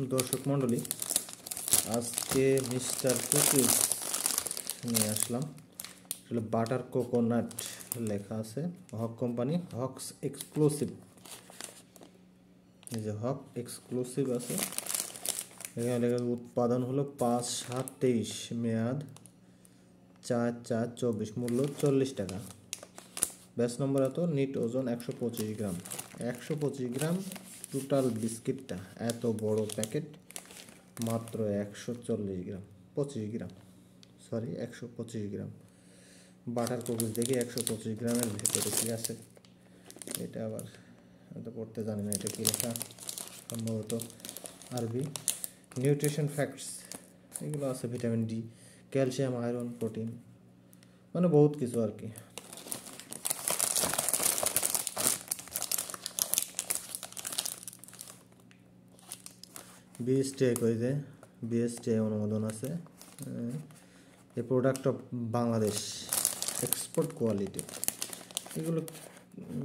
দর্শক মণ্ডলী, আজকে মিস্টার কুকিজ নিয়ে আসলাম। আসলে বাটার কোকোনাট লেখা আছে, হক কোম্পানি, হকস এক্সক্লুসিভ। এই যে হক এক্সক্লুসিভ আছে, এখানে লেখা উৎপাদন হলো 5/7/23, মেয়াদ 4/4/24, মূল্য 40 টাকা। ব্যাচ নম্বর এত, নিট ওজন 125 গ্রাম। 125 গ্রাম টোটাল বিস্কিটটা, এত বড় প্যাকেট মাত্র 140 গ্রাম, 25 গ্রাম, সরি 125 গ্রাম। বাটার কুকিজ দেখি 125 গ্রামের ভেতরে কী আছে। এটা আবার এটা পড়তে জানি না, এটা কী লেখা, সম্ভবত আরবি। নিউট্রিশন ফ্যাক্টস এগুলো আছে, vitamin D, calcium, iron, protein, মানে বহুত কিছু আর কি। বিএসটিআই কইতে, বিএসটিআই অনুমোদন আছে। A product of Bangladesh, export quality. এগুলো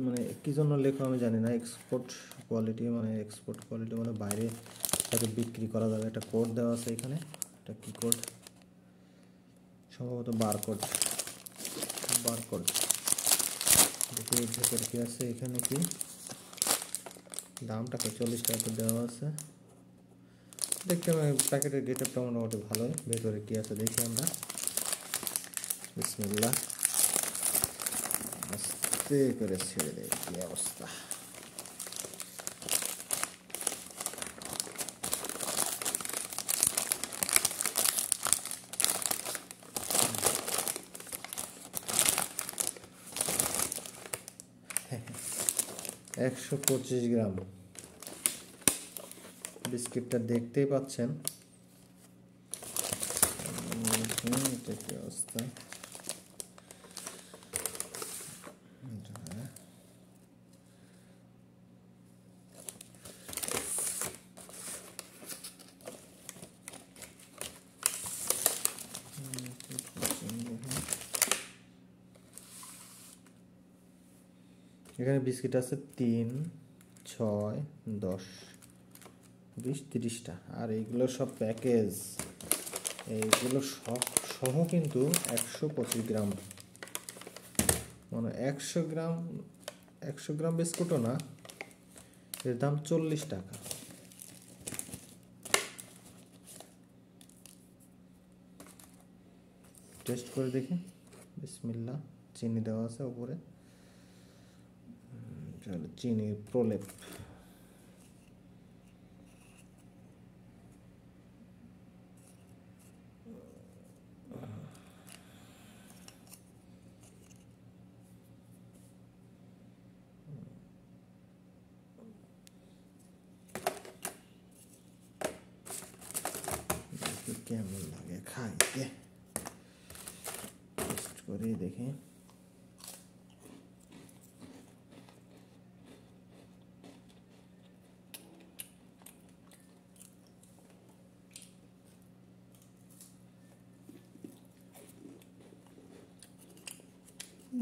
মানে কী জন্য লেখা আমি জানি না। এক্সপোর্ট কোয়ালিটি মানে, এক্সপোর্ট কোয়ালিটি মানে বাইরে তাকে বিক্রি করা যাবে। একটা কোড দেওয়া আছে এখানে, এটা কী কোড, সম্ভবত বারকোড। বারকোড দেখি ভেতরে কী আছে। এখানে কি দামটাকে 40 টাকা দেওয়া আছে। দেখতে প্যাকেটের গেটআপটা মোটামুটি ভালোই। ভেতরে কী আছে দেখি আমরা। বিসমিল্লাহ, আস্তে করে ছেড়ে দেয়, কী অবস্থা। একশো 25 গ্রাম বিস্কিটটা দেখতেই পাচ্ছেন। এটা কি অবস্থা। এখানে বিস্কিট আছে 3, 6, 10, 20, 30টা। আর এইগুলো সব প্যাকেজ, এইগুলো সহ কিন্তু 125 গ্রাম, মানে 100 গ্রাম বিস্কুটও না, এর দাম 40 টাকা। টেস্ট করে দেখি। বিসমিল্লাহ, চিনি দেওয়া আছে উপরে, চিনি প্রলেপ। কেমন লাগে খাইতে, টেস্ট করে দেখি।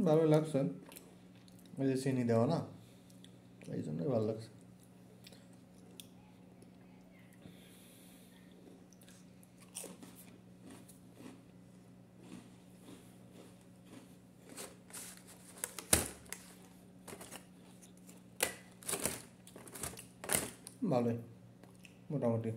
ভালো লাগছে, ওই যে চিনি দেওয়া না, এই জন্যই ভালো লাগছে। ভালোই মোটামুটি।